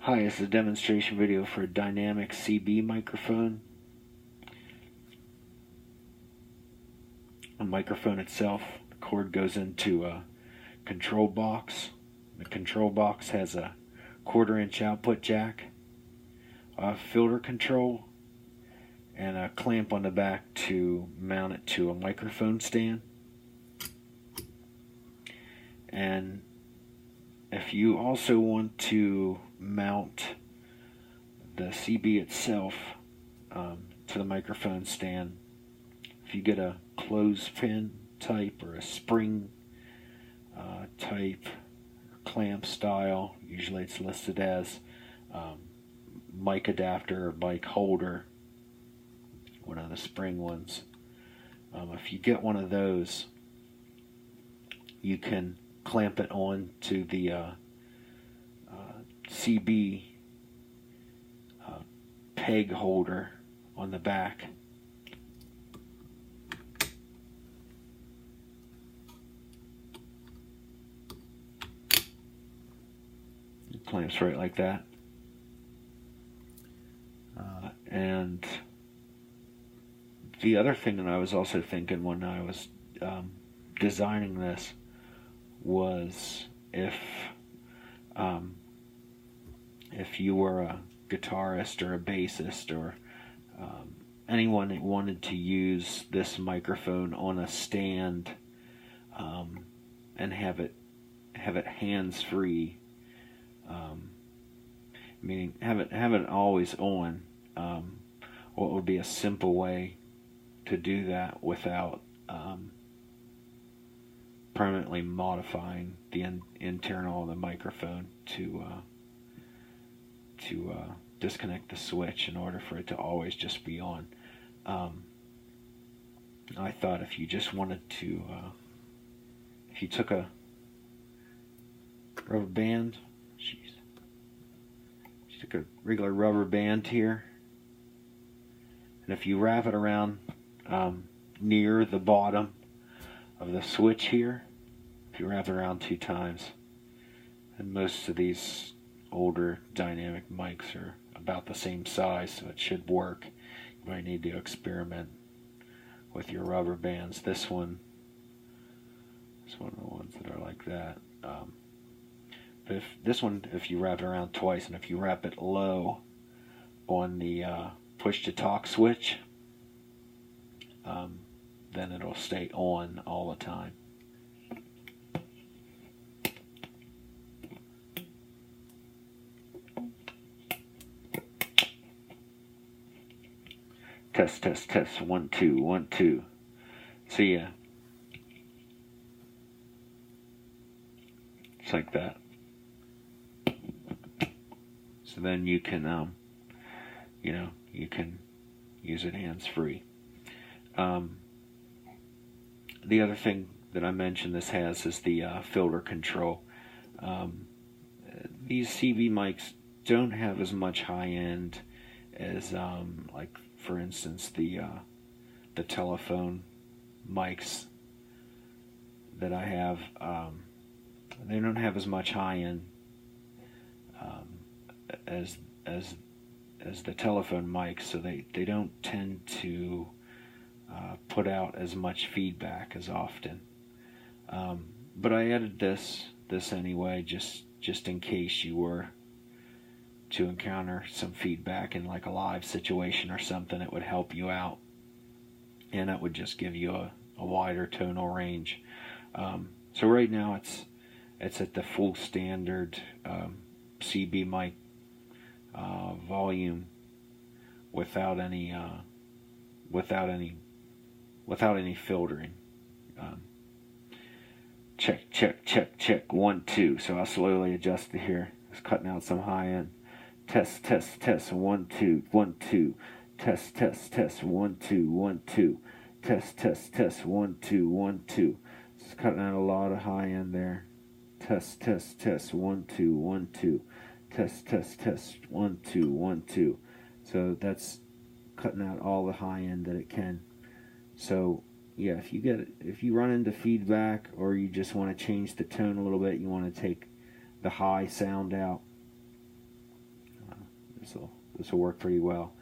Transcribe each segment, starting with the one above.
Hi, this is a demonstration video for a dynamic CB microphone. The microphone itself, the cord goes into a control box. The control box has a 1/4-inch output jack, a filter control, and a clamp on the back to mount it to a microphone stand. And if you also want to mount the CB itself to the microphone stand, if you get a clothespin type or a spring type clamp style, usually it's listed as mic adapter or mic holder, one of the spring ones. If you get one of those, you can clamp it on to the CB peg holder on the back. It clamps right like that. And the other thing that I was also thinking when I was designing this was if you were a guitarist or a bassist or anyone that wanted to use this microphone on a stand and have it hands-free, meaning have it always on. What would be a simple way to do that without permanently modifying the internal of the microphone to disconnect the switch in order for it to always just be on. I thought if you just wanted to, if you took a rubber band, you took a regular rubber band here, and if you wrap it around near the bottom of the switch here, if you wrap it around 2 times, and most of these older dynamic mics are about the same size, so it should work. You might need to experiment with your rubber bands. This one is one of the ones that are like that. But if this one, if you wrap it around twice, and if you wrap it low on the push to talk switch, then it'll stay on all the time. Test, test, test. 1, 2, 1, 2. So yeah, it's like that. So then you can, you can use it hands-free. The other thing that I mentioned this has is the filter control. These CB mics don't have as much high-end as, like, for instance, the telephone mics that I have. They don't have as much high-end as the telephone mics, so they don't tend to put out as much feedback as often. But I added this anyway, just in case you were to encounter some feedback in like a live situation or something. It would help you out, and it would just give you a wider tonal range. So right now it's at the full standard CB mic volume without any filtering. Check, check, check, check. 1, 2. So I'll slowly adjust it here. It's cutting out some high end. Test, test, test. 1, 2, 1, 2. Test, test, test. 1, 2, 1, 2. Test, test, test. 1, 2, 1, 2. It's cutting out a lot of high end there. Test, test, test. 1, 2, 1, 2. Test, test, test. 1, 2, 1, 2. So that's cutting out all the high end that it can. So yeah, if you run into feedback, or you just want to change the tone a little bit, you want to take the high sound out, this will work pretty well.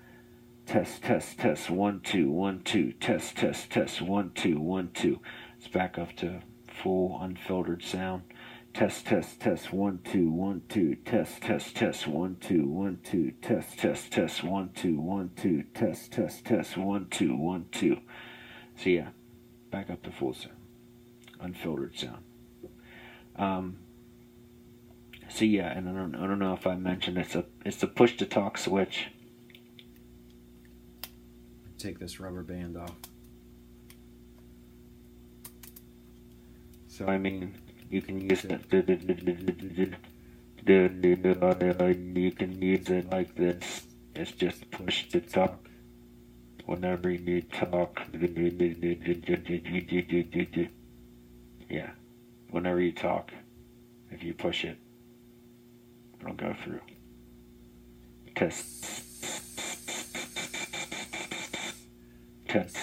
Test, test, test, 1, 2, 1, 2, test, test, test, 1, 2, 1, 2. Let's back up to full unfiltered sound. Test, test, test, 1, 2, 1, 2, test, test, test, 1, 2, 1, 2, test, test, test, 1, 2, 1, 2, test, test, test, 1, 2, 1, 2. So yeah, back up to full sound, unfiltered sound. So yeah, and I don't know if I mentioned it's a push to talk switch. Take this rubber band off. So I mean, you can use it. You can use it like this. It's just push to talk. Whenever you talk, yeah. Whenever you talk, if you push it, it'll go through. Test. Test.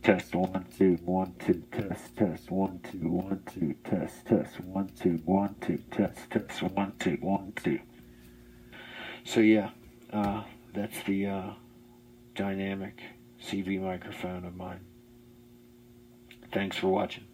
Test 1, 2, 1, 2, test, test 1, 2, 1, 2, test, test 1, 2, 1, 2, test, test 1, 2, 1, 2. So yeah, that's the dynamic CV microphone of mine. Thanks for watching.